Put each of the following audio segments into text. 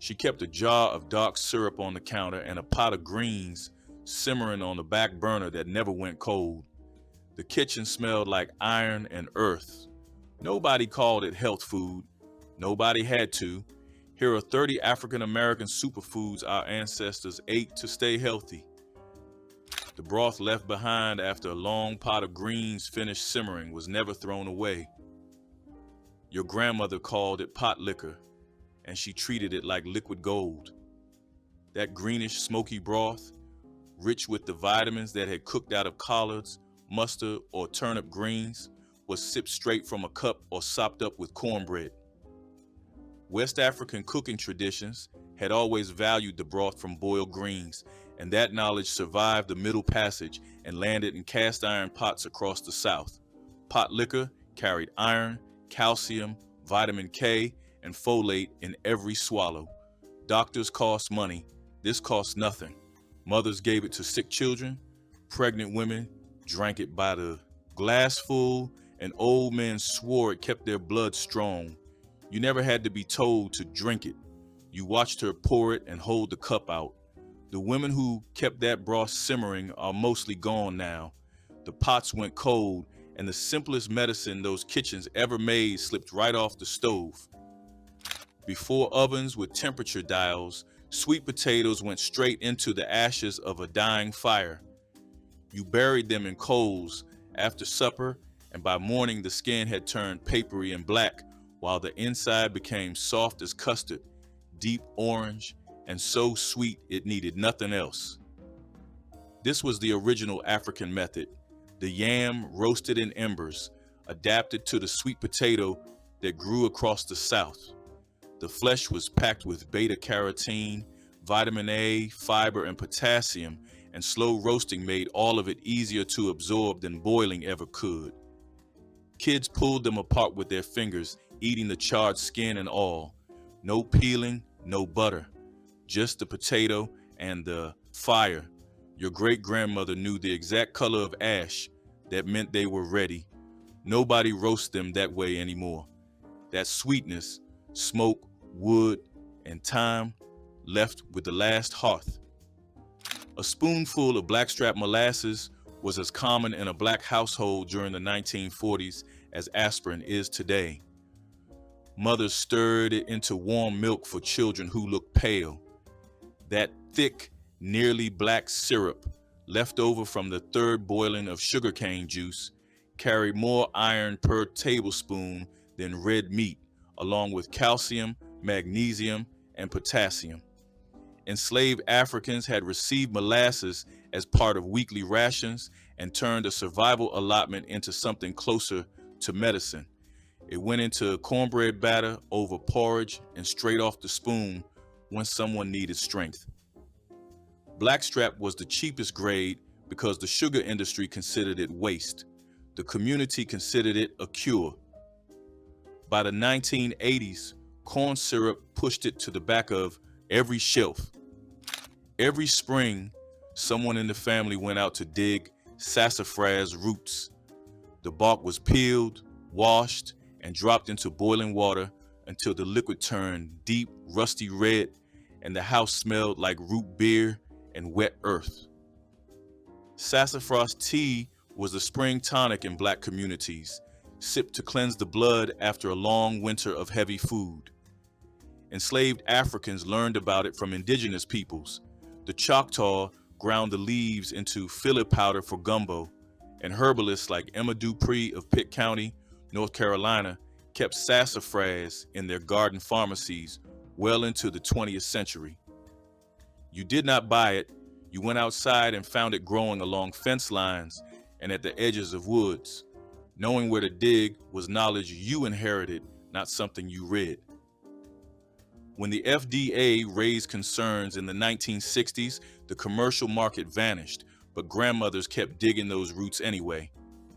She kept a jar of dark syrup on the counter and a pot of greens simmering on the back burner that never went cold. The kitchen smelled like iron and earth. Nobody called it health food. Nobody had to. Here are 30 African American superfoods our ancestors ate to stay healthy. The broth left behind after a long pot of greens finished simmering was never thrown away. Your grandmother called it potlikker, and she treated it like liquid gold. That greenish, smoky broth, rich with the vitamins that had cooked out of collards, mustard, or turnip greens, was sipped straight from a cup or sopped up with cornbread. West African cooking traditions had always valued the broth from boiled greens, and that knowledge survived the Middle Passage and landed in cast iron pots across the South. Potlikker carried iron, calcium, vitamin K, and folate in every swallow. Doctors cost money. This cost nothing. Mothers gave it to sick children. Pregnant women drank it by the glassful, and old men swore it kept their blood strong. You never had to be told to drink it. You watched her pour it and hold the cup out. The women who kept that broth simmering are mostly gone now. The pots went cold, and the simplest medicine those kitchens ever made slipped right off the stove. Before ovens with temperature dials, sweet potatoes went straight into the ashes of a dying fire. You buried them in coals after supper, and by morning the skin had turned papery and black, while the inside became soft as custard, deep orange, and so sweet it needed nothing else. This was the original African method, the yam roasted in embers, adapted to the sweet potato that grew across the South. The flesh was packed with beta-carotene, vitamin A, fiber, and potassium, and slow roasting made all of it easier to absorb than boiling ever could. Kids pulled them apart with their fingers, eating the charred skin and all. No peeling, no butter, just the potato and the fire. Your great-grandmother knew the exact color of ash. That meant they were ready. Nobody roasts them that way anymore. That sweetness, smoke, wood, and time left with the last hearth. A spoonful of blackstrap molasses was as common in a black household during the 1940s as aspirin is today. Mothers stirred it into warm milk for children who looked pale. That thick, nearly black syrup, left over from the third boiling of sugarcane juice, carried more iron per tablespoon than red meat, along with calcium, magnesium, and potassium. Enslaved Africans had received molasses as part of weekly rations and turned a survival allotment into something closer to medicine. It went into cornbread batter over porridge and straight off the spoon when someone needed strength. Blackstrap was the cheapest grade because the sugar industry considered it waste. The community considered it a cure. By the 1980s, corn syrup pushed it to the back of every shelf. Every spring, someone in the family went out to dig sassafras roots. The bark was peeled, washed, and dropped into boiling water until the liquid turned deep, rusty red, and the house smelled like root beer and wet earth. Sassafras tea was the spring tonic in black communities, sipped to cleanse the blood after a long winter of heavy food. Enslaved Africans learned about it from indigenous peoples. The Chow-chow ground the leaves into filler powder for gumbo, and herbalists like Emma Dupree of Pitt County, North Carolina, kept sassafras in their garden pharmacies well into the 20th century. You did not buy it. You went outside and found it growing along fence lines and at the edges of woods. Knowing where to dig was knowledge you inherited, not something you read. When the FDA raised concerns in the 1960s, the commercial market vanished, but grandmothers kept digging those roots anyway.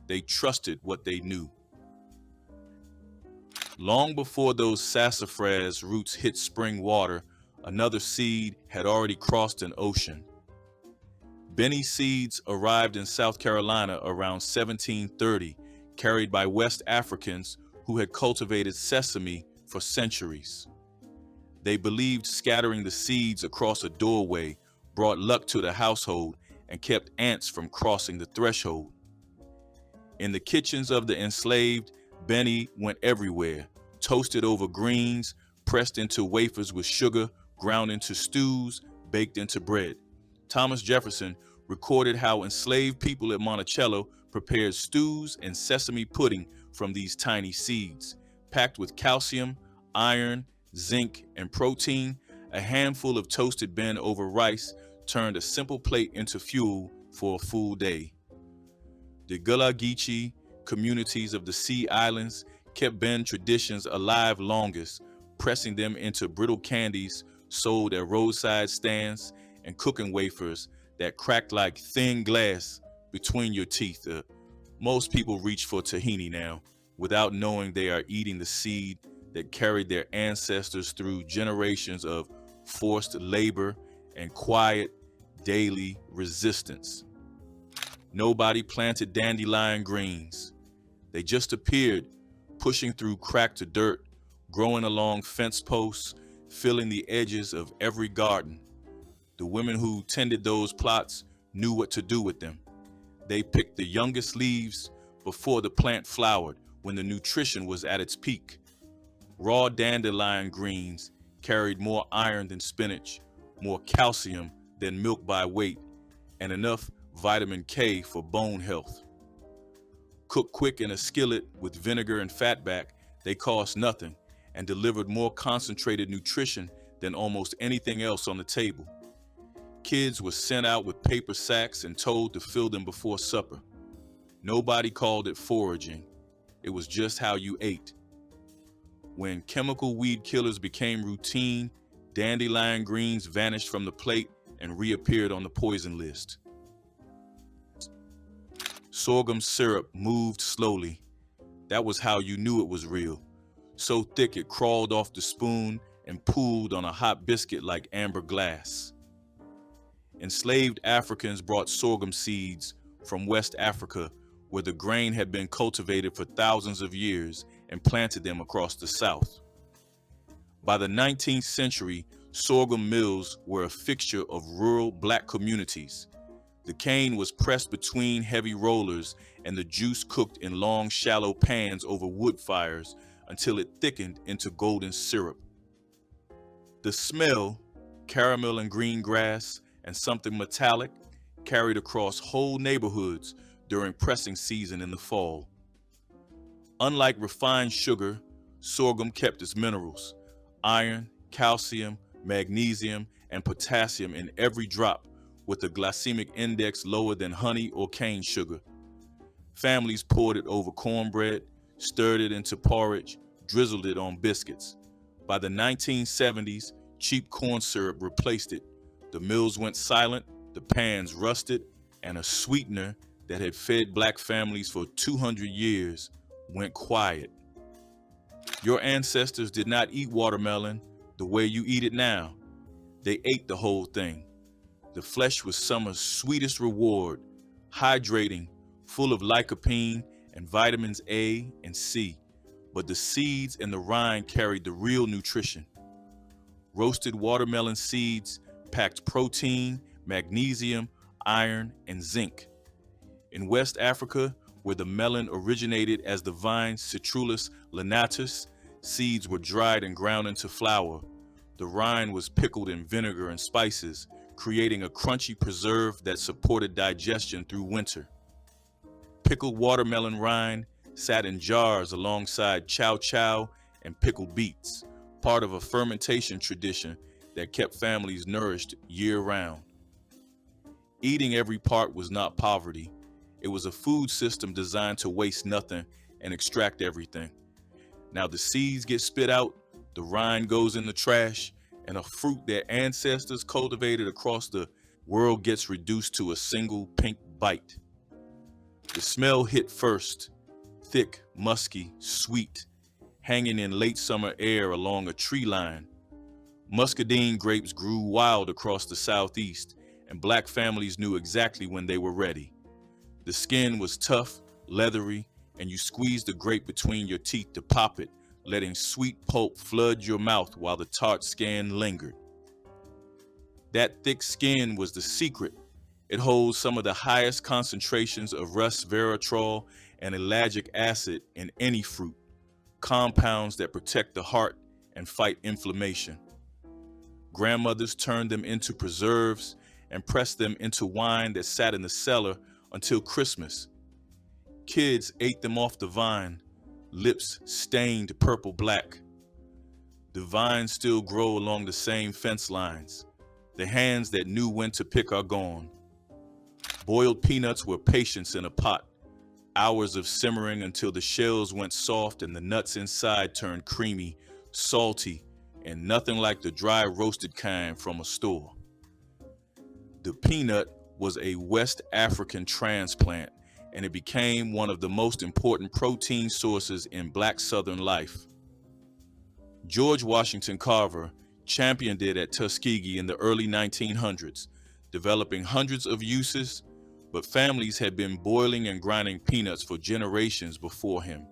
They trusted what they knew. Long before those sassafras roots hit spring water, another seed had already crossed an ocean. Benne seeds arrived in South Carolina around 1730, carried by West Africans who had cultivated sesame for centuries. They believed scattering the seeds across a doorway brought luck to the household and kept ants from crossing the threshold. In the kitchens of the enslaved, Benne went everywhere, toasted over greens, pressed into wafers with sugar, ground into stews, baked into bread. Thomas Jefferson recorded how enslaved people at Monticello prepared stews and sesame pudding from these tiny seeds. Packed with calcium, iron, zinc, and protein, a handful of toasted Benne over rice turned a simple plate into fuel for a full day. The Gullah Geechee communities of the Sea Islands kept Benne traditions alive longest, pressing them into brittle candies sold at roadside stands and cooking wafers that cracked like thin glass between your teeth. Most people reach for tahini now without knowing they are eating the seed that carried their ancestors through generations of forced labor and quiet daily resistance. Nobody planted dandelion greens. They just appeared, pushing through cracked dirt, growing along fence posts, filling the edges of every garden. The women who tended those plots knew what to do with them. They picked the youngest leaves before the plant flowered, when the nutrition was at its peak. Raw dandelion greens carried more iron than spinach, more calcium than milk by weight, and enough vitamin K for bone health. Cooked quick in a skillet with vinegar and fatback, they cost nothing and delivered more concentrated nutrition than almost anything else on the table. Kids were sent out with paper sacks and told to fill them before supper. Nobody called it foraging. It was just how you ate. When chemical weed killers became routine, dandelion greens vanished from the plate and reappeared on the poison list. Sorghum syrup moved slowly. That was how you knew it was real. So thick it crawled off the spoon and pooled on a hot biscuit like amber glass. Enslaved Africans brought sorghum seeds from West Africa, where the grain had been cultivated for thousands of years, and planted them across the South. By the 19th century, sorghum mills were a fixture of rural Black communities. The cane was pressed between heavy rollers and the juice cooked in long, shallow pans over wood fires until it thickened into golden syrup. The smell, caramel and green grass, and something metallic, carried across whole neighborhoods during pressing season in the fall. Unlike refined sugar, sorghum kept its minerals, iron, calcium, magnesium, and potassium in every drop, with a glycemic index lower than honey or cane sugar. Families poured it over cornbread, stirred it into porridge, drizzled it on biscuits. By the 1970s, cheap corn syrup replaced it. The mills went silent, the pans rusted, and a sweetener that had fed Black families for 200 years went quiet. Your ancestors did not eat watermelon the way you eat it now. They ate the whole thing. The flesh was summer's sweetest reward, hydrating, full of lycopene and vitamins A and C. But the seeds and the rind carried the real nutrition. Roasted watermelon seeds packed protein, magnesium, iron, and zinc. In West Africa, where the melon originated as the vine Citrullus lanatus, seeds were dried and ground into flour. The rind was pickled in vinegar and spices, creating a crunchy preserve that supported digestion through winter. Pickled watermelon rind sat in jars alongside chow-chow and pickled beets, part of a fermentation tradition that kept families nourished year-round. Eating every part was not poverty. It was a food system designed to waste nothing and extract everything. Now the seeds get spit out, the rind goes in the trash, and a fruit their ancestors cultivated across the world gets reduced to a single pink bite. The smell hit first, thick, musky, sweet, hanging in late summer air along a tree line. Muscadine grapes grew wild across the southeast, and Black families knew exactly when they were ready. The skin was tough, leathery, and you squeezed the grape between your teeth to pop it, letting sweet pulp flood your mouth while the tart skin lingered. That thick skin was the secret. It holds some of the highest concentrations of resveratrol and ellagic acid in any fruit, compounds that protect the heart and fight inflammation. Grandmothers turned them into preserves and pressed them into wine that sat in the cellar until Christmas. Kids ate them off the vine, lips stained purple-black. The vines still grow along the same fence lines. The hands that knew when to pick are gone. Boiled peanuts were patience in a pot, hours of simmering until the shells went soft and the nuts inside turned creamy, salty, and nothing like the dry roasted kind from a store. The peanut was a West African transplant, and it became one of the most important protein sources in Black Southern life. George Washington Carver championed it at Tuskegee in the early 1900s, developing hundreds of uses, but families had been boiling and grinding peanuts for generations before him.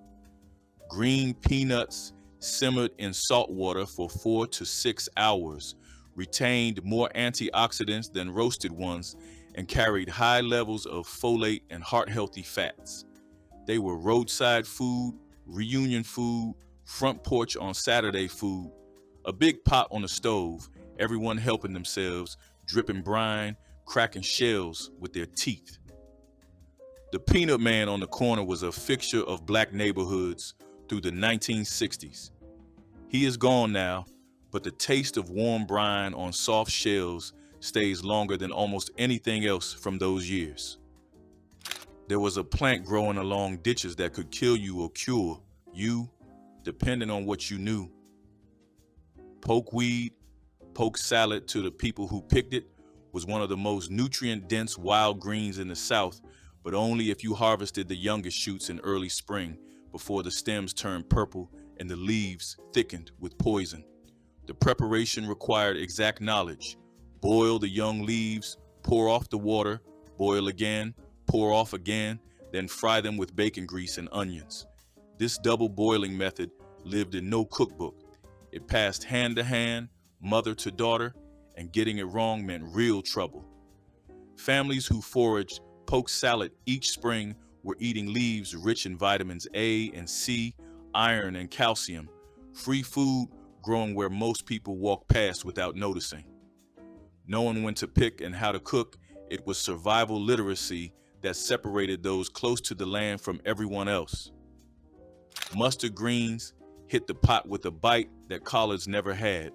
Green peanuts simmered in salt water for 4 to 6 hours, retained more antioxidants than roasted ones, and carried high levels of folate and heart-healthy fats. They were roadside food, reunion food, front porch on Saturday food, a big pot on the stove, everyone helping themselves, dripping brine, cracking shells with their teeth. The peanut man on the corner was a fixture of Black neighborhoods through the 1960s. He is gone now, but the taste of warm brine on soft shells stays longer than almost anything else from those years. There was a plant growing along ditches that could kill you or cure you, depending on what you knew. Pokeweed, poke salad to the people who picked it, was one of the most nutrient-dense wild greens in the South, but only if you harvested the youngest shoots in early spring before the stems turned purple and the leaves thickened with poison. The preparation required exact knowledge. Boil the young leaves, pour off the water, boil again, pour off again, then fry them with bacon grease and onions. This double boiling method lived in no cookbook. It passed hand to hand, mother to daughter, and getting it wrong meant real trouble. Families who foraged poke salad each spring were eating leaves rich in vitamins A and C, iron and calcium, free food growing where most people walk past without noticing. Knowing when to pick and how to cook, it was survival literacy that separated those close to the land from everyone else. Mustard greens hit the pot with a bite that collards never had.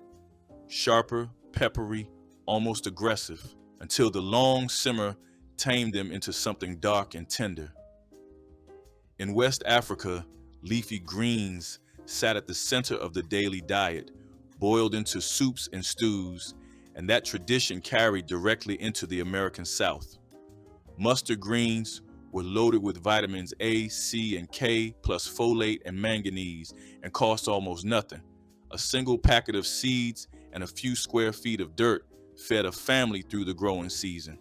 Sharper, peppery, almost aggressive, until the long simmer tamed them into something dark and tender. In West Africa, leafy greens sat at the center of the daily diet, boiled into soups and stews, and that tradition carried directly into the American South. Mustard greens were loaded with vitamins A, C, and K, plus folate and manganese, and cost almost nothing. A single packet of seeds and a few square feet of dirt fed a family through the growing season.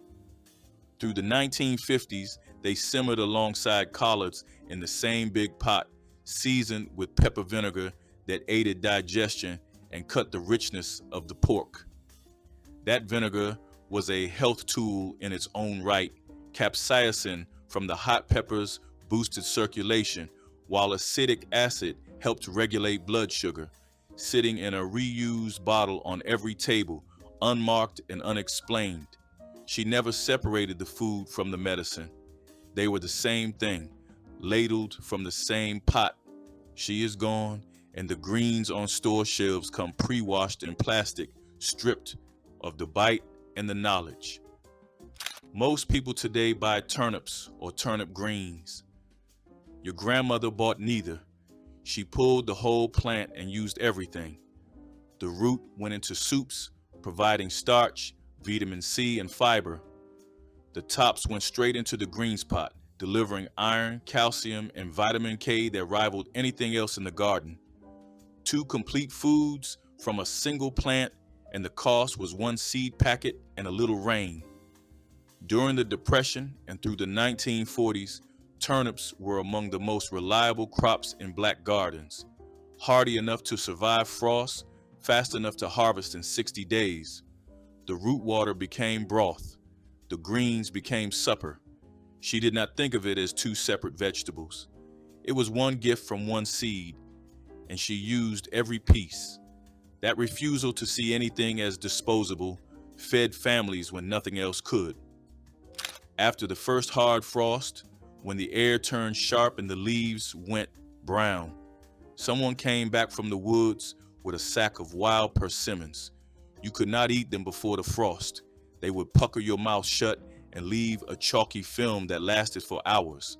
Through the 1950s, they simmered alongside collards in the same big pot, seasoned with pepper vinegar that aided digestion and cut the richness of the pork. That vinegar was a health tool in its own right. Capsaicin from the hot peppers boosted circulation, while acetic acid helped regulate blood sugar, sitting in a reused bottle on every table, unmarked and unexplained. She never separated the food from the medicine. They were the same thing, ladled from the same pot. She is gone, and the greens on store shelves come pre-washed in plastic, stripped of the bite and the knowledge. Most people today buy turnips or turnip greens. Your grandmother bought neither. She pulled the whole plant and used everything. The root went into soups, providing starch, vitamin C, and fiber. The tops went straight into the greens pot, delivering iron, calcium, and vitamin K that rivaled anything else in the garden. 2 complete foods from a single plant, and the cost was 1 seed packet and a little rain. During the Depression and through the 1940s, turnips were among the most reliable crops in Black gardens. hardy enough to survive frost, fast enough to harvest in 60 days. The root water became broth. The greens became supper. She did not think of it as two separate vegetables. It was one gift from one seed, and she used every piece. That refusal to see anything as disposable fed families when nothing else could. After the first hard frost, when the air turned sharp and the leaves went brown, someone came back from the woods with a sack of wild persimmons. You could not eat them before the frost. They would pucker your mouth shut and leave a chalky film that lasted for hours.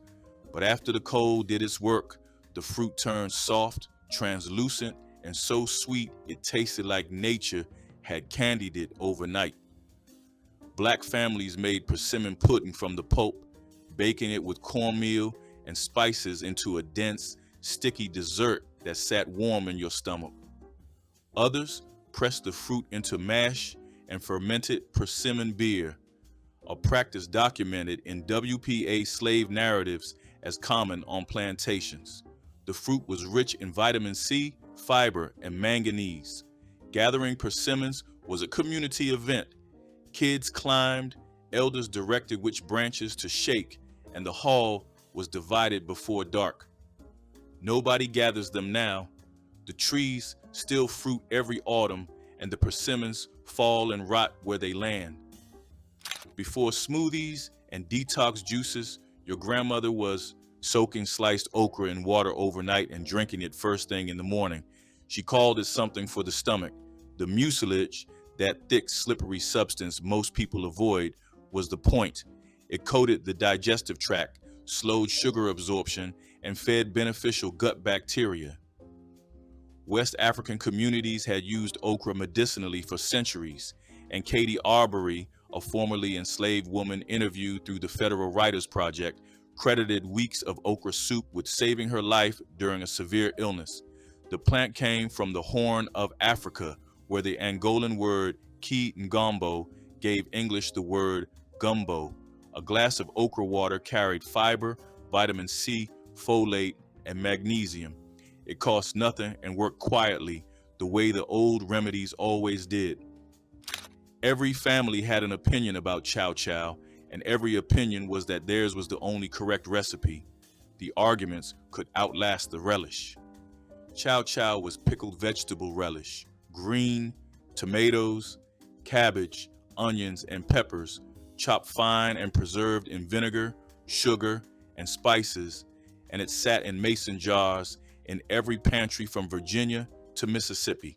But after the cold did its work, the fruit turned soft, translucent, and so sweet it tasted like nature had candied it overnight. Black families made persimmon pudding from the pulp, baking it with cornmeal and spices into a dense, sticky dessert that sat warm in your stomach. Others pressed the fruit into mash and fermented persimmon beer, a practice documented in WPA slave narratives as common on plantations. The fruit was rich in vitamin C, fiber, and manganese. Gathering persimmons was a community event. Kids climbed, elders directed which branches to shake, and the hall was divided before dark. Nobody gathers them now. The trees still fruit every autumn, and the persimmons fall and rot where they land. Before smoothies and detox juices, your grandmother was soaking sliced okra in water overnight and drinking it first thing in the morning. She called it something for the stomach. The mucilage, that thick, slippery substance most people avoid, was the point. It coated the digestive tract, slowed sugar absorption, and fed beneficial gut bacteria. West African communities had used okra medicinally for centuries, and Katie Arbery, a formerly enslaved woman interviewed through the Federal Writers Project, credited weeks of okra soup with saving her life during a severe illness. The plant came from the Horn of Africa, where the Angolan word ki ngombo gave English the word gumbo. A glass of okra water carried fiber, vitamin C, folate, and magnesium. It cost nothing and worked quietly, the way the old remedies always did. Every family had an opinion about chow-chow, and every opinion was that theirs was the only correct recipe. The arguments could outlast the relish. Chow-chow was pickled vegetable relish, green, tomatoes, cabbage, onions, and peppers, chopped fine and preserved in vinegar, sugar, and spices, and it sat in mason jars in every pantry from Virginia to Mississippi.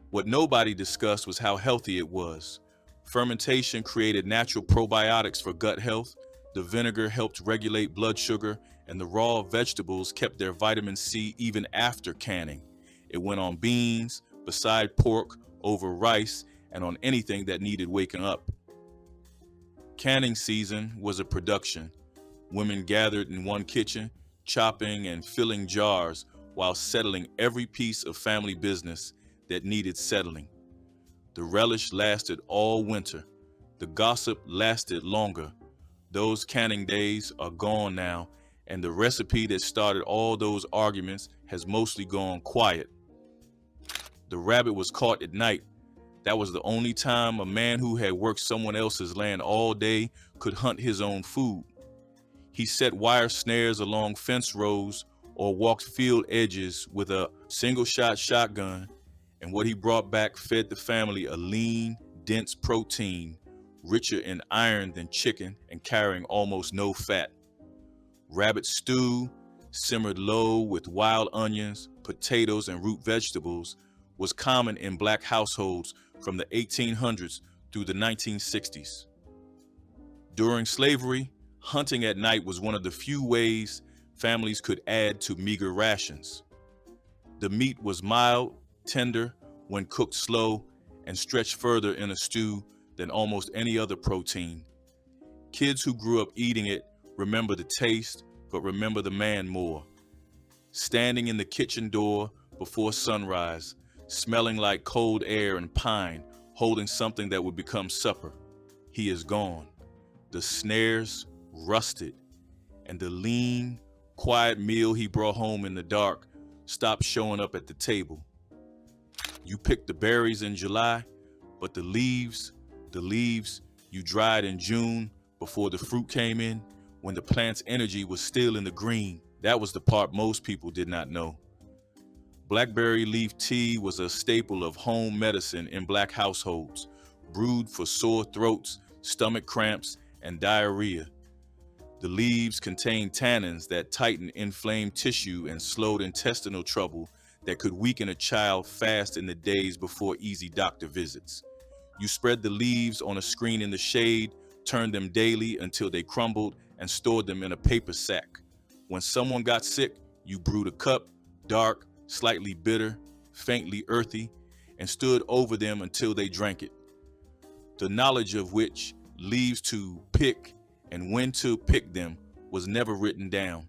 What nobody discussed was how healthy it was. Fermentation created natural probiotics for gut health, the vinegar helped regulate blood sugar, and the raw vegetables kept their vitamin C even after canning. It went on beans, beside pork, over rice, and on anything that needed waking up. Canning season was a production. Women gathered in one kitchen, chopping and filling jars while settling every piece of family business that needed settling. The relish lasted all winter. The gossip lasted longer. Those canning days are gone now, and the recipe that started all those arguments has mostly gone quiet. The rabbit was caught at night. That was the only time a man who had worked someone else's land all day could hunt his own food. He set wire snares along fence rows or walked field edges with a single-shot shotgun, and what he brought back fed the family a lean, dense protein, richer in iron than chicken and carrying almost no fat. Rabbit stew, simmered low with wild onions, potatoes, and root vegetables, was common in black households from the 1800s through the 1960s. During slavery, hunting at night was one of the few ways families could add to meager rations. The meat was mild, tender when cooked slow, and stretched further in a stew than almost any other protein. Kids who grew up eating it remember the taste, but remember the man more. Standing in the kitchen door before sunrise, smelling like cold air and pine, holding something that would become supper. He is gone. The snares rusted, and the lean, quiet meal he brought home in the dark stopped showing up at the table. You picked the berries in July, but the leaves you dried in June before the fruit came in, when the plant's energy was still in the green. That was the part most people did not know. Blackberry leaf tea was a staple of home medicine in Black households, brewed for sore throats, stomach cramps, and diarrhea. The leaves contained tannins that tightened inflamed tissue and slowed intestinal trouble that could weaken a child fast in the days before easy doctor visits. You spread the leaves on a screen in the shade, turned them daily until they crumbled, and stored them in a paper sack. When someone got sick, you brewed a cup, dark, slightly bitter, faintly earthy, and stood over them until they drank it. The knowledge of which leaves to pick and when to pick them was never written down.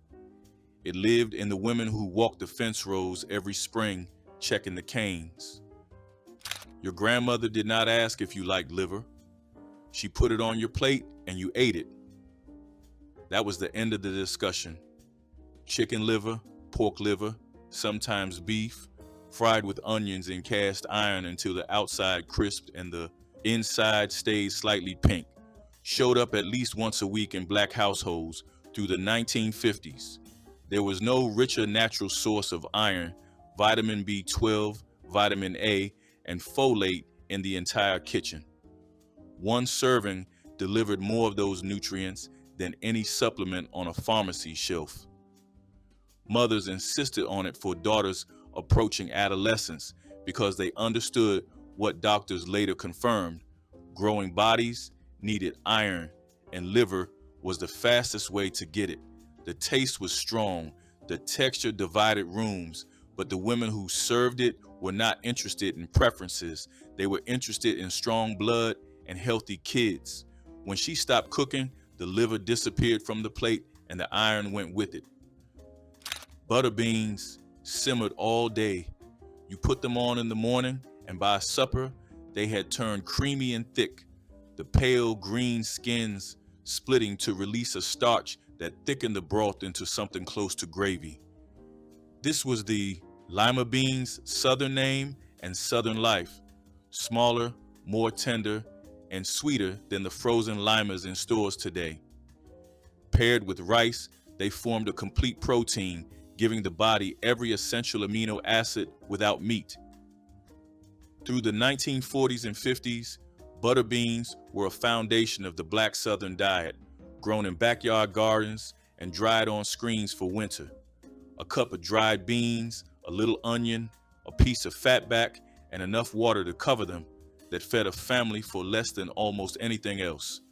It lived in the women who walked the fence rows every spring, checking the canes. Your grandmother did not ask if you liked liver. She put it on your plate and you ate it. That was the end of the discussion. Chicken liver, pork liver, sometimes beef, fried with onions in cast iron until the outside crisped and the inside stayed slightly pink, showed up at least once a week in Black households through the 1950s. There was no richer natural source of iron, vitamin B12, vitamin A, and folate in the entire kitchen. One serving delivered more of those nutrients than any supplement on a pharmacy shelf. Mothers insisted on it for daughters approaching adolescence because they understood what doctors later confirmed. Growing bodies needed iron, and liver was the fastest way to get it. The taste was strong, the texture divided rooms, but the women who served it were not interested in preferences. They were interested in strong blood and healthy kids. When she stopped cooking, the liver disappeared from the plate and the iron went with it. Butter beans simmered all day. You put them on in the morning, and by supper, they had turned creamy and thick, the pale green skins splitting to release a starch that thickened the broth into something close to gravy. This was the lima beans' southern name and southern life, smaller, more tender, and sweeter than the frozen limas in stores today. Paired with rice, they formed a complete protein, giving the body every essential amino acid without meat. Through the 1940s and 50s, butter beans were a foundation of the Black Southern diet, grown in backyard gardens and dried on screens for winter. A cup of dried beans, a little onion, a piece of fatback, and enough water to cover them that fed a family for less than almost anything else.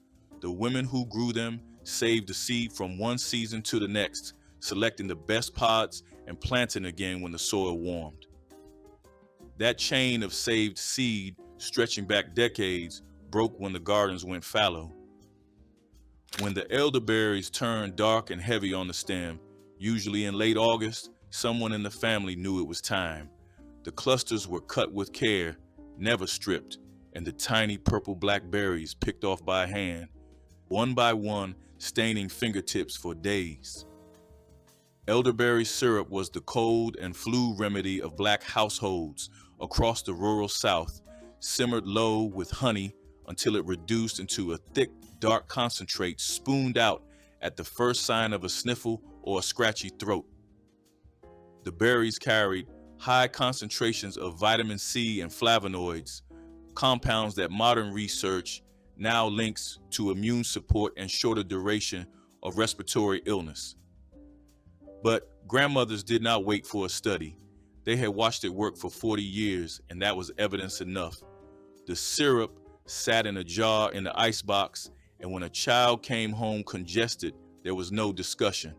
The women who grew them saved the seed from one season to the next, selecting the best pods and planting again when the soil warmed. That chain of saved seed, stretching back decades, broke when the gardens went fallow. When the elderberries turned dark and heavy on the stem, usually in late August, someone in the family knew it was time. The clusters were cut with care, never stripped, and the tiny purple blackberries picked off by hand, one by one, staining fingertips for days. Elderberry syrup was the cold and flu remedy of Black households across the rural South, simmered low with honey until it reduced into a thick, dark concentrate spooned out at the first sign of a sniffle or a scratchy throat. The berries carried high concentrations of vitamin C and flavonoids, compounds that modern research now links to immune support and shorter duration of respiratory illness. But grandmothers did not wait for a study. They had watched it work for 40 years, and that was evidence enough. The syrup sat in a jar in the icebox, and when a child came home congested, there was no discussion.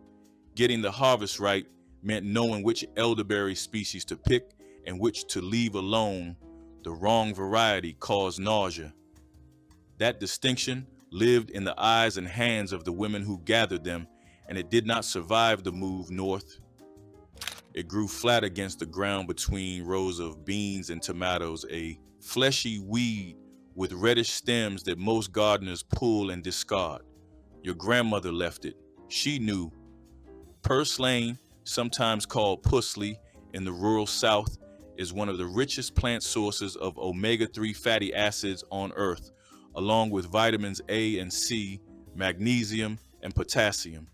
Getting the harvest right meant knowing which elderberry species to pick and which to leave alone. The wrong variety caused nausea. That distinction lived in the eyes and hands of the women who gathered them, and it did not survive the move north. It grew flat against the ground between rows of beans and tomatoes, a fleshy weed with reddish stems that most gardeners pull and discard. Your grandmother left it. She knew. Purslane, sometimes called pusley in the rural South is one of the richest plant sources of omega-3 fatty acids on Earth, along with vitamins A and C, magnesium, and potassium.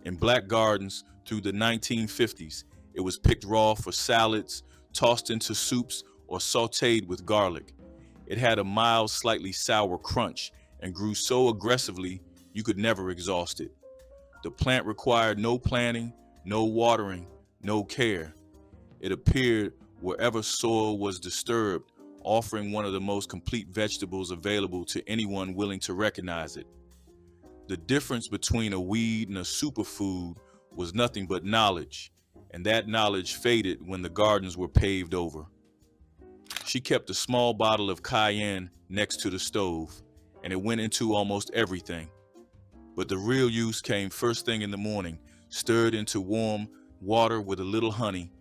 In black gardens through the 1950s, it was picked raw for salads, tossed into soups, or sautéed with garlic. It had a mild, slightly sour crunch and grew so aggressively you could never exhaust it. The plant required no planting, no watering, no care. It appeared wherever soil was disturbed, offering one of the most complete vegetables available to anyone willing to recognize it. The difference between a weed and a superfood was nothing but knowledge, and that knowledge faded when the gardens were paved over. She kept a small bottle of Cayenne next to the stove, and it went into almost everything. But the real use came first thing in the morning, stirred into warm water with a little honey.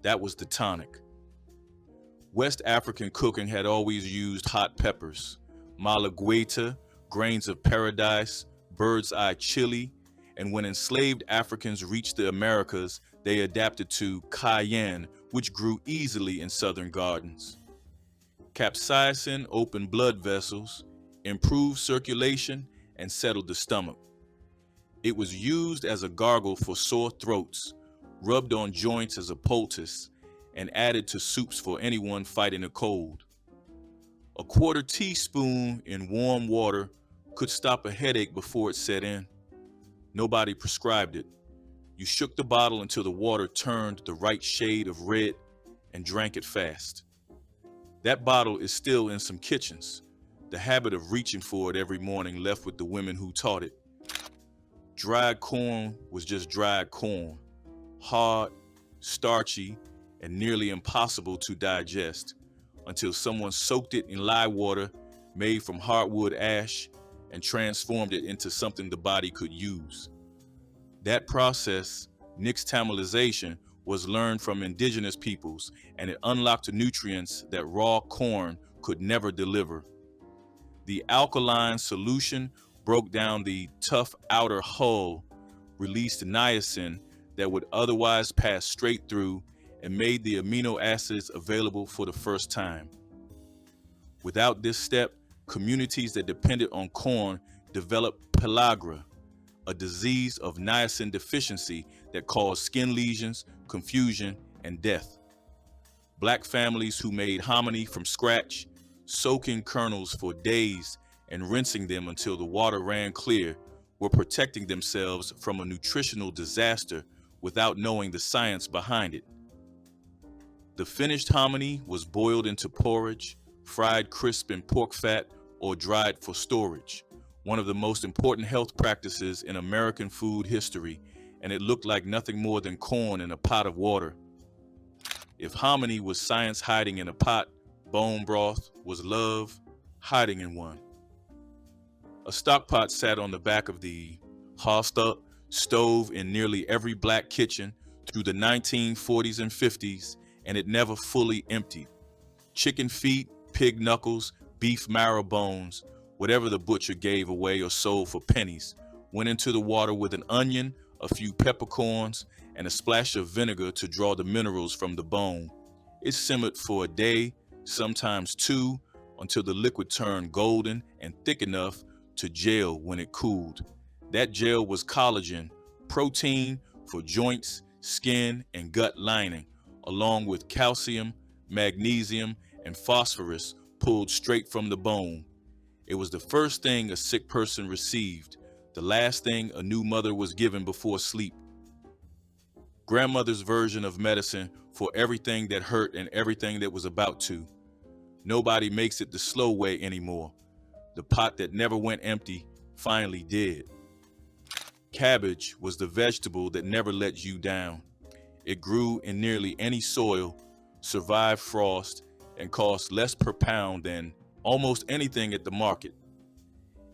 That was the tonic. West African cooking had always used hot peppers, malagueta, grains of paradise, bird's eye chili, and when enslaved Africans reached the Americas, they adapted to cayenne, which grew easily in southern gardens. Capsaicin opened blood vessels, improved circulation, and settled the stomach. It was used as a gargle for sore throats, rubbed on joints as a poultice, and added to soups for anyone fighting a cold. A quarter teaspoon in warm water could stop a headache before it set in. Nobody prescribed it. You shook the bottle until the water turned the right shade of red and drank it fast. That bottle is still in some kitchens. The habit of reaching for it every morning left with the women who taught it. Dried corn was just dried corn, hard, starchy, and nearly impossible to digest until someone soaked it in lye water made from hardwood ash and transformed it into something the body could use. That process, nixtamalization, was learned from indigenous peoples, and it unlocked the nutrients that raw corn could never deliver. The alkaline solution broke down the tough outer hull, released niacin that would otherwise pass straight through, and made the amino acids available for the first time. Without this step, communities that depended on corn developed pellagra, a disease of niacin deficiency that caused skin lesions, confusion, and death. Black families who made hominy from scratch, soaking kernels for days and rinsing them until the water ran clear, were protecting themselves from a nutritional disaster without knowing the science behind it. The finished hominy was boiled into porridge, fried crisp in pork fat, or dried for storage, one of the most important health practices in American food history, and it looked like nothing more than corn in a pot of water. If hominy was science hiding in a pot, bone broth was love hiding in one. A stock pot sat on the back of the hosta stove in nearly every black kitchen through the 1940s and 50s, and it never fully emptied. Chicken feet, pig knuckles, beef marrow bones, whatever the butcher gave away or sold for pennies, went into the water with an onion, a few peppercorns, and a splash of vinegar to draw the minerals from the bone. It simmered for a day, sometimes two, until the liquid turned golden and thick enough to gel when it cooled. That gel was collagen, protein for joints, skin, and gut lining, along with calcium, magnesium, and phosphorus pulled straight from the bone. It was the first thing a sick person received, the last thing a new mother was given before sleep. Grandmother's version of medicine for everything that hurt and everything that was about to. Nobody makes it the slow way anymore. The pot that never went empty finally did. Cabbage was the vegetable that never let you down. It grew in nearly any soil, survived frost, and cost less per pound than almost anything at the market.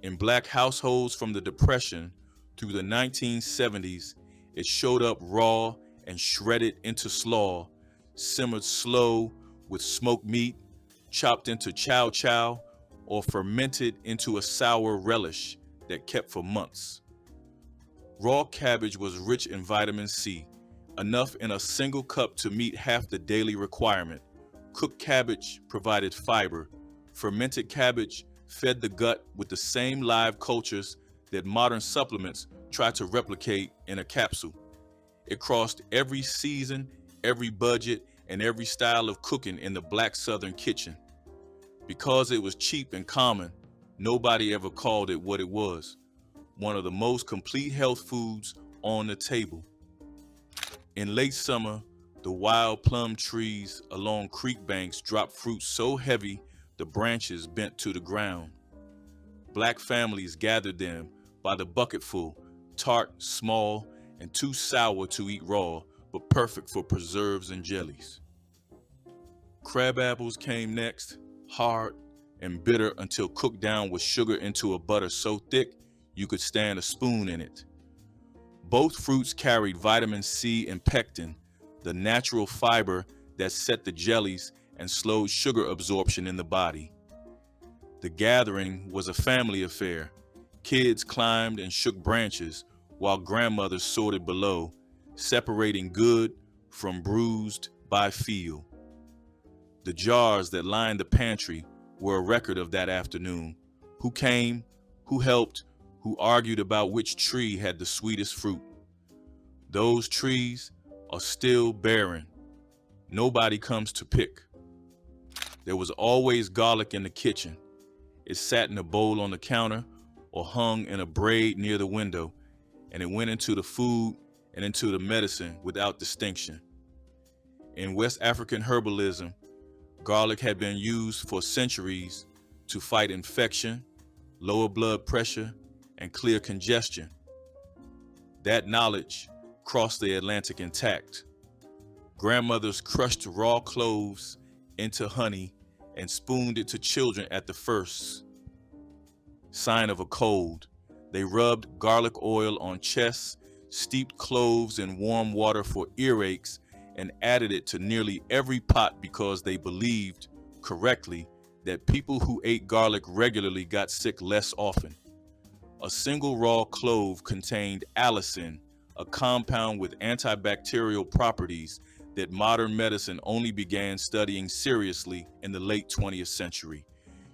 In black households from the Depression through the 1970s, it showed up raw and shredded into slaw, simmered slow with smoked meat, chopped into chow-chow, or fermented into a sour relish that kept for months. Raw cabbage was rich in vitamin C, enough in a single cup to meet half the daily requirement. Cooked cabbage provided fiber. Fermented cabbage fed the gut with the same live cultures that modern supplements try to replicate in a capsule. It crossed every season, every budget, and every style of cooking in the Black Southern kitchen. Because it was cheap and common, nobody ever called it what it was: one of the most complete health foods on the table. In late summer, the wild plum trees along creek banks dropped fruit so heavy the branches bent to the ground. Black families gathered them by the bucketful, tart, small, and too sour to eat raw, but perfect for preserves and jellies. Crab apples came next, hard and bitter until cooked down with sugar into a butter so thick you could stand a spoon in it. Both fruits carried vitamin C and pectin, the natural fiber that set the jellies and slowed sugar absorption in the body. The gathering was a family affair. Kids climbed and shook branches while grandmothers sorted below, separating good from bruised by feel. The jars that lined the pantry were a record of that afternoon. Who came, who helped, who argued about which tree had the sweetest fruit. Those trees are still barren. Nobody comes to pick. There was always garlic in the kitchen. It sat in a bowl on the counter or hung in a braid near the window, and it went into the food and into the medicine without distinction. In West African herbalism, garlic had been used for centuries to fight infection, lower blood pressure, and clear congestion. That knowledge crossed the Atlantic intact. Grandmothers crushed raw cloves into honey and spooned it to children at the first sign of a cold. They rubbed garlic oil on chests, steeped cloves in warm water for earaches, and added it to nearly every pot because they believed, correctly, that people who ate garlic regularly got sick less often. A single raw clove contained allicin, a compound with antibacterial properties that modern medicine only began studying seriously in the late 20th century.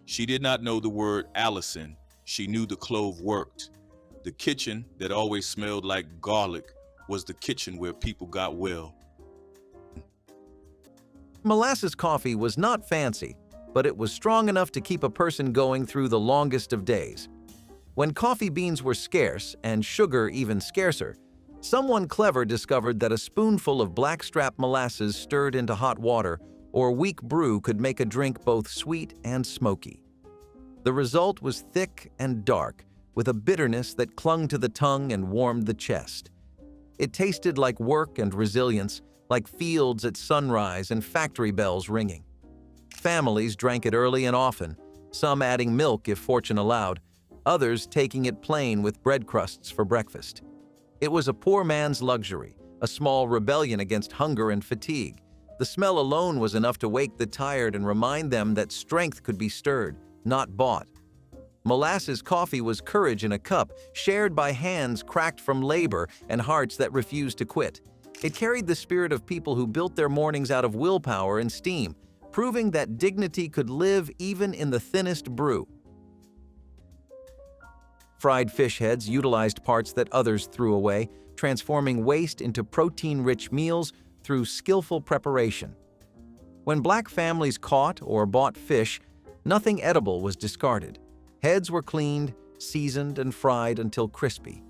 She did not know the word allicin. She knew the clove worked. The kitchen that always smelled like garlic was the kitchen where people got well. Molasses coffee was not fancy, but it was strong enough to keep a person going through the longest of days. When coffee beans were scarce and sugar even scarcer, someone clever discovered that a spoonful of blackstrap molasses stirred into hot water or weak brew could make a drink both sweet and smoky. The result was thick and dark, with a bitterness that clung to the tongue and warmed the chest. It tasted like work and resilience, like fields at sunrise and factory bells ringing. Families drank it early and often, some adding milk if fortune allowed, others taking it plain with bread crusts for breakfast. It was a poor man's luxury, a small rebellion against hunger and fatigue. The smell alone was enough to wake the tired and remind them that strength could be stirred, not bought. Molasses coffee was courage in a cup, shared by hands cracked from labor and hearts that refused to quit. It carried the spirit of people who built their mornings out of willpower and steam, proving that dignity could live even in the thinnest brew. Fried fish heads utilized parts that others threw away, transforming waste into protein-rich meals through skillful preparation. When Black families caught or bought fish, nothing edible was discarded. Heads were cleaned, seasoned, and fried until crispy.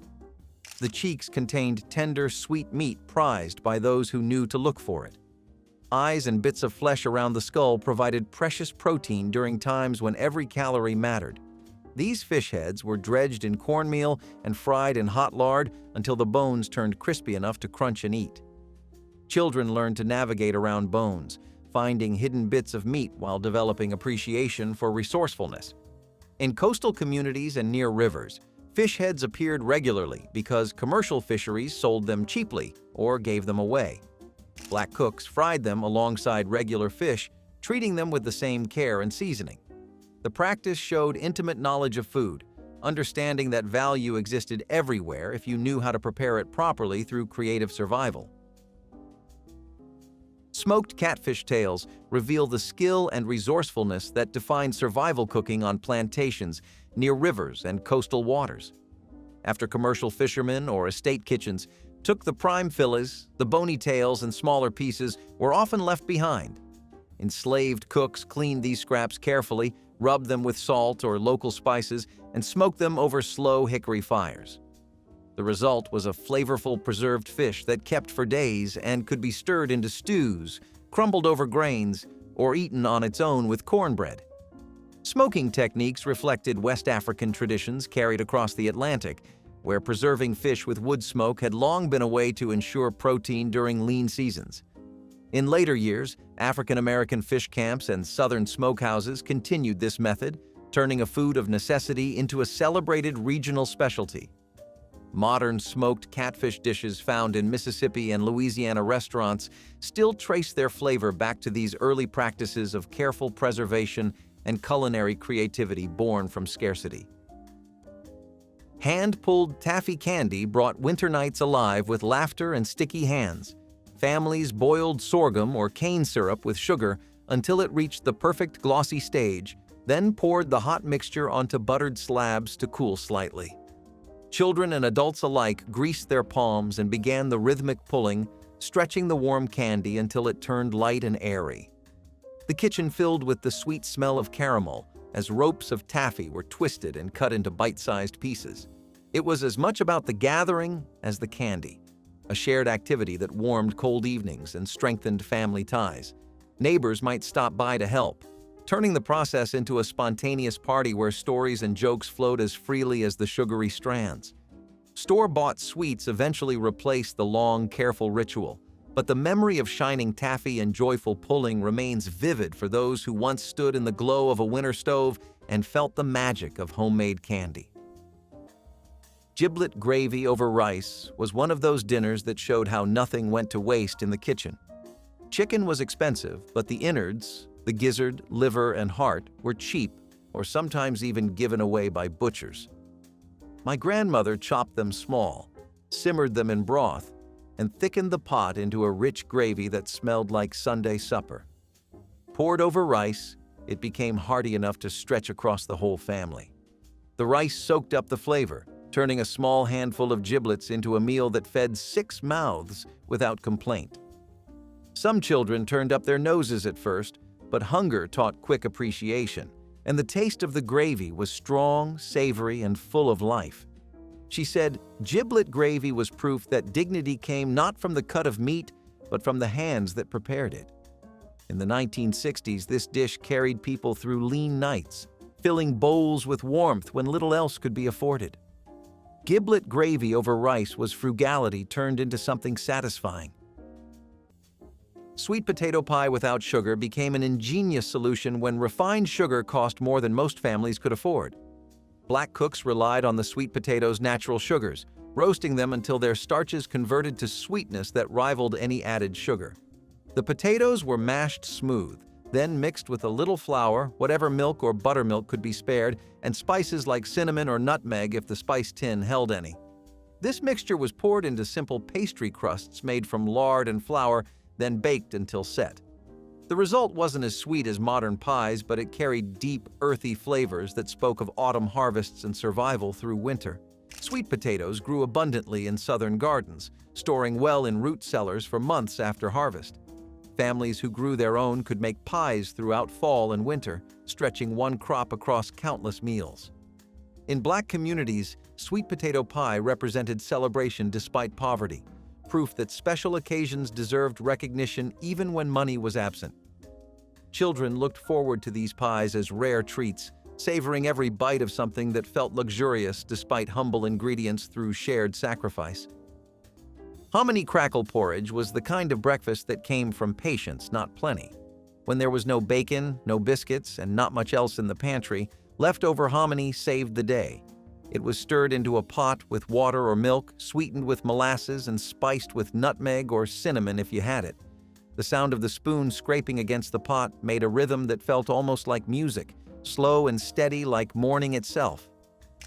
The cheeks contained tender, sweet meat prized by those who knew to look for it. Eyes and bits of flesh around the skull provided precious protein during times when every calorie mattered. These fish heads were dredged in cornmeal and fried in hot lard until the bones turned crispy enough to crunch and eat. Children learned to navigate around bones, finding hidden bits of meat while developing appreciation for resourcefulness. In coastal communities and near rivers, fish heads appeared regularly because commercial fisheries sold them cheaply or gave them away. Black cooks fried them alongside regular fish, treating them with the same care and seasoning. The practice showed intimate knowledge of food, understanding that value existed everywhere if you knew how to prepare it properly through creative survival. Smoked catfish tails reveal the skill and resourcefulness that defined survival cooking on plantations near rivers and coastal waters. After commercial fishermen or estate kitchens took the prime fillets, the bony tails and smaller pieces were often left behind. Enslaved cooks cleaned these scraps carefully, rubbed them with salt or local spices, and smoked them over slow hickory fires. The result was a flavorful preserved fish that kept for days and could be stirred into stews, crumbled over grains, or eaten on its own with cornbread. Smoking techniques reflected West African traditions carried across the Atlantic, where preserving fish with wood smoke had long been a way to ensure protein during lean seasons. In later years, African American fish camps and southern smokehouses continued this method, turning a food of necessity into a celebrated regional specialty. Modern smoked catfish dishes found in Mississippi and Louisiana restaurants still trace their flavor back to these early practices of careful preservation and culinary creativity born from scarcity. Hand-pulled taffy candy brought winter nights alive with laughter and sticky hands. Families boiled sorghum or cane syrup with sugar until it reached the perfect glossy stage, then poured the hot mixture onto buttered slabs to cool slightly. Children and adults alike greased their palms and began the rhythmic pulling, stretching the warm candy until it turned light and airy. The kitchen filled with the sweet smell of caramel as ropes of taffy were twisted and cut into bite-sized pieces. It was as much about the gathering as the candy, a shared activity that warmed cold evenings and strengthened family ties. Neighbors might stop by to help, turning the process into a spontaneous party where stories and jokes flowed as freely as the sugary strands. Store-bought sweets eventually replaced the long, careful ritual, but the memory of shining taffy and joyful pulling remains vivid for those who once stood in the glow of a winter stove and felt the magic of homemade candy. Giblet gravy over rice was one of those dinners that showed how nothing went to waste in the kitchen. Chicken was expensive, but the innards, the gizzard, liver, and heart were cheap or sometimes even given away by butchers. My grandmother chopped them small, simmered them in broth, and thickened the pot into a rich gravy that smelled like Sunday supper. Poured over rice, it became hearty enough to stretch across the whole family. The rice soaked up the flavor, turning a small handful of giblets into a meal that fed 6 mouths without complaint. Some children turned up their noses at first, but hunger taught quick appreciation, and the taste of the gravy was strong, savory, and full of life. She said, "Giblet gravy was proof that dignity came not from the cut of meat, but from the hands that prepared it." In the 1960s, this dish carried people through lean nights, filling bowls with warmth when little else could be afforded. Giblet gravy over rice was frugality turned into something satisfying. Sweet potato pie without sugar became an ingenious solution when refined sugar cost more than most families could afford. Black cooks relied on the sweet potatoes' natural sugars, roasting them until their starches converted to sweetness that rivaled any added sugar. The potatoes were mashed smooth, then mixed with a little flour, whatever milk or buttermilk could be spared, and spices like cinnamon or nutmeg if the spice tin held any. This mixture was poured into simple pastry crusts made from lard and flour, then baked until set. The result wasn't as sweet as modern pies, but it carried deep, earthy flavors that spoke of autumn harvests and survival through winter. Sweet potatoes grew abundantly in southern gardens, storing well in root cellars for months after harvest. Families who grew their own could make pies throughout fall and winter, stretching one crop across countless meals. In Black communities, sweet potato pie represented celebration despite poverty, proof that special occasions deserved recognition even when money was absent. Children looked forward to these pies as rare treats, savoring every bite of something that felt luxurious despite humble ingredients through shared sacrifice. Hominy crackle porridge was the kind of breakfast that came from patience, not plenty. When there was no bacon, no biscuits, and not much else in the pantry, leftover hominy saved the day. It was stirred into a pot with water or milk, sweetened with molasses, and spiced with nutmeg or cinnamon if you had it. The sound of the spoon scraping against the pot made a rhythm that felt almost like music, slow and steady like morning itself.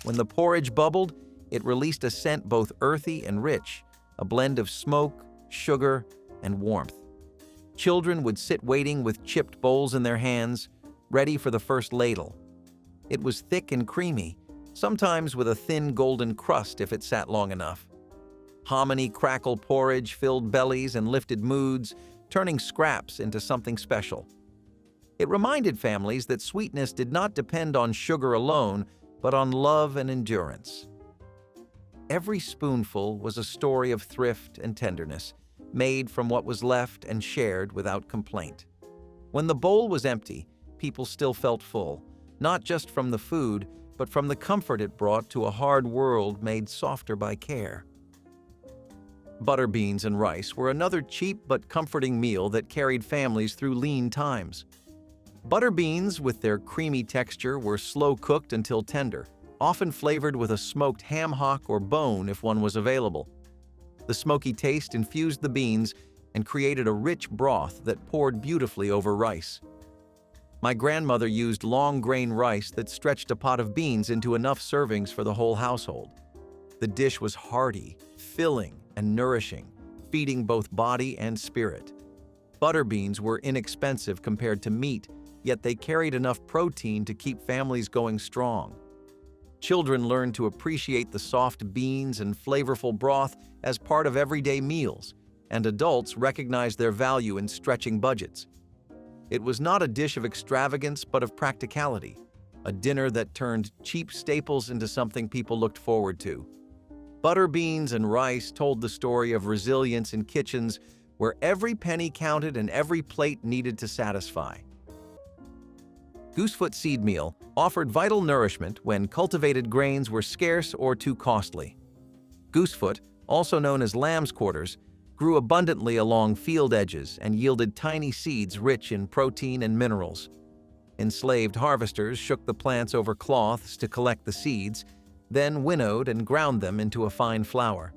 When the porridge bubbled, it released a scent both earthy and rich, a blend of smoke, sugar, and warmth. Children would sit waiting with chipped bowls in their hands, ready for the first ladle. It was thick and creamy, sometimes with a thin golden crust if it sat long enough. Hominy crackle porridge filled bellies and lifted moods, turning scraps into something special. It reminded families that sweetness did not depend on sugar alone, but on love and endurance. Every spoonful was a story of thrift and tenderness, made from what was left and shared without complaint. When the bowl was empty, people still felt full, not just from the food, but from the comfort it brought to a hard world made softer by care. Butter beans and rice were another cheap but comforting meal that carried families through lean times. Butter beans, with their creamy texture, were slow-cooked until tender, often flavored with a smoked ham hock or bone if one was available. The smoky taste infused the beans and created a rich broth that poured beautifully over rice. My grandmother used long-grain rice that stretched a pot of beans into enough servings for the whole household. The dish was hearty, filling, and nourishing, feeding both body and spirit. Butter beans were inexpensive compared to meat, yet they carried enough protein to keep families going strong. Children learned to appreciate the soft beans and flavorful broth as part of everyday meals, and adults recognized their value in stretching budgets. It was not a dish of extravagance but of practicality, a dinner that turned cheap staples into something people looked forward to. Butter beans and rice told the story of resilience in kitchens where every penny counted and every plate needed to satisfy. Goosefoot seed meal offered vital nourishment when cultivated grains were scarce or too costly. Goosefoot, also known as lamb's quarters, grew abundantly along field edges and yielded tiny seeds rich in protein and minerals. Enslaved harvesters shook the plants over cloths to collect the seeds, then winnowed and ground them into a fine flour.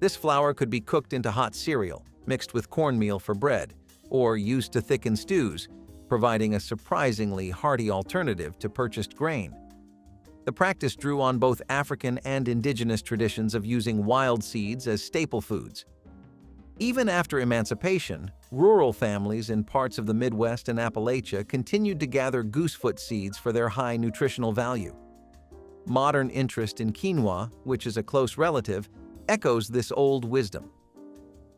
This flour could be cooked into hot cereal, mixed with cornmeal for bread, or used to thicken stews, providing a surprisingly hearty alternative to purchased grain. The practice drew on both African and indigenous traditions of using wild seeds as staple foods. Even after emancipation, rural families in parts of the Midwest and Appalachia continued to gather goosefoot seeds for their high nutritional value. Modern interest in quinoa, which is a close relative, echoes this old wisdom.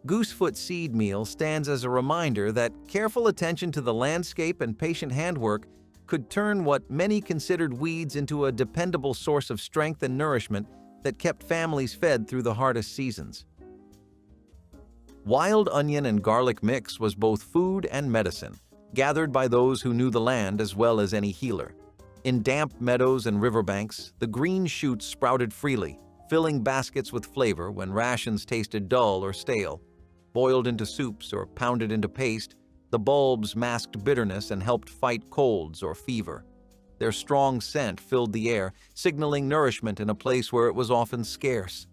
Goosefoot seed meal stands as a reminder that careful attention to the landscape and patient handwork could turn what many considered weeds into a dependable source of strength and nourishment that kept families fed through the hardest seasons. Wild onion and garlic mix was both food and medicine, gathered by those who knew the land as well as any healer. In damp meadows and riverbanks, the green shoots sprouted freely, filling baskets with flavor when rations tasted dull or stale. Boiled into soups or pounded into paste, the bulbs masked bitterness and helped fight colds or fever. Their strong scent filled the air, signaling nourishment in a place where it was often scarce.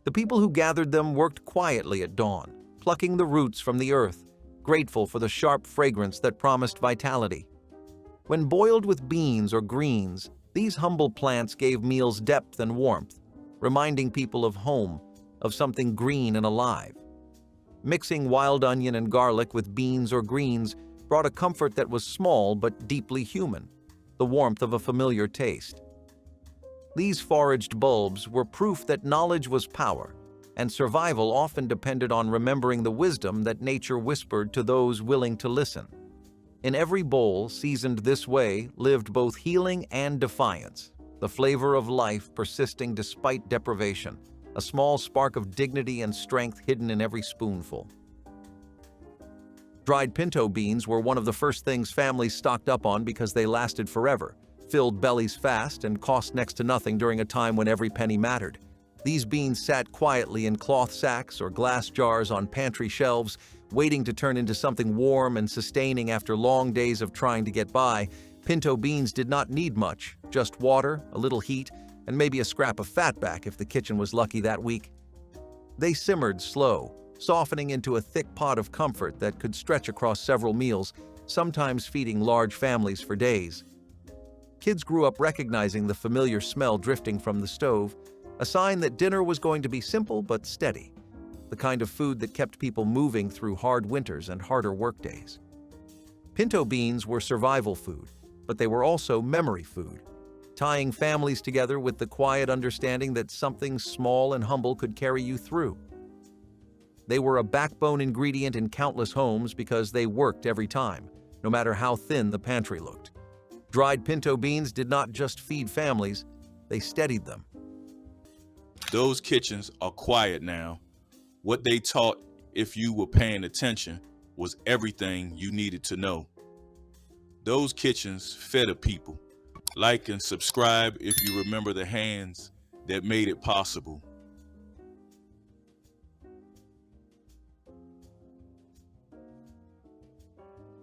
The people who gathered them worked quietly at dawn, plucking the roots from the earth, grateful for the sharp fragrance that promised vitality. When boiled with beans or greens, these humble plants gave meals depth and warmth, reminding people of home, of something green and alive. Mixing wild onion and garlic with beans or greens brought a comfort that was small but deeply human, the warmth of a familiar taste. These foraged bulbs were proof that knowledge was power, and survival often depended on remembering the wisdom that nature whispered to those willing to listen. In every bowl, seasoned this way, lived both healing and defiance, the flavor of life persisting despite deprivation, a small spark of dignity and strength hidden in every spoonful. Dried pinto beans were one of the first things families stocked up on because they lasted forever, filled bellies fast, and cost next to nothing during a time when every penny mattered. These beans sat quietly in cloth sacks or glass jars on pantry shelves, waiting to turn into something warm and sustaining after long days of trying to get by. Pinto beans did not need much, just water, a little heat, and maybe a scrap of fatback if the kitchen was lucky that week. They simmered slow, softening into a thick pot of comfort that could stretch across several meals, sometimes feeding large families for days. Kids grew up recognizing the familiar smell drifting from the stove, a sign that dinner was going to be simple but steady. the kind of food that kept people moving through hard winters and harder workdays. Pinto beans were survival food, but they were also memory food, tying families together with the quiet understanding that something small and humble could carry you through. They were a backbone ingredient in countless homes because they worked every time, no matter how thin the pantry looked. Dried pinto beans did not just feed families, they steadied them. Those kitchens are quiet now. What they taught, if you were paying attention, was everything you needed to know. Those kitchens fed a people. Like and subscribe if you remember the hands that made it possible.